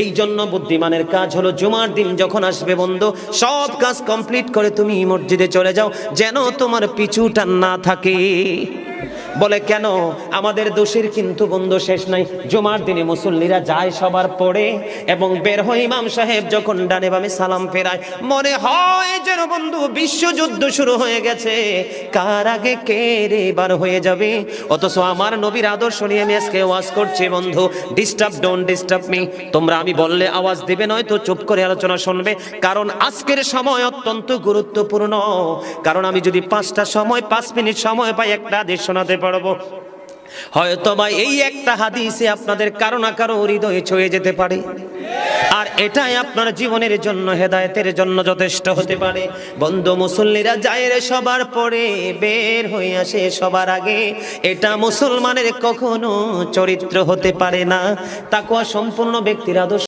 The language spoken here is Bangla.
এই জন্য বুদ্ধিমানের কাজ হলো জুমার দিন যখন আসবে বন্ধু, সব কাজ কমপ্লিট করে তুমি মসজিদে চলে যাও, যেন তোমার পিছুটা না থাকে। বলে কেন? আমাদের দোষের কিন্তু বন্ধু শেষ নাই। জুমার দিনে মুসল্লিরা যায় সবার পড়ে এবং বের হয়, ইমাম সাহেব যখন ডানে বামে সালাম ফেরায়, মনে হয় যেন বন্ধু বিশ্বযুদ্ধ শুরু হয়ে গেছে, কার আগে কে রে বার হয়ে যাবে। অথচ আমার নবীর আদর্শ নিয়ে আমি আজকে ওয়াজ করছি বন্ধু। Disturb, don't disturb me. তোমরা আমি বললে আওয়াজ দিবে, নয়তো চুপ করে আলোচনা শুনবে, কারণ আজকের সময় অত্যন্ত গুরুত্বপূর্ণ। কারণ আমি যদি 5 মিনিট সময় পাই, একটা হাদিস শোনাতে পারবো। হয়তো বা এই একটা হাদিসে আপনাদের কারো না কারো হৃদয়ে ছুঁয়ে যেতে পারে, আর এটাই আপনার জীবনের জন্য, হেদায়েতের জন্য যথেষ্ট হতে পারে। বন্ধু, মুসল্লিরা যায় রে সবার পরে, বের হয়ে আসে সবার আগে, এটা মুসলমানের কখনো চরিত্র হতে পারে না। তাকওয়া সম্পূর্ণ ব্যক্তির আদর্শ।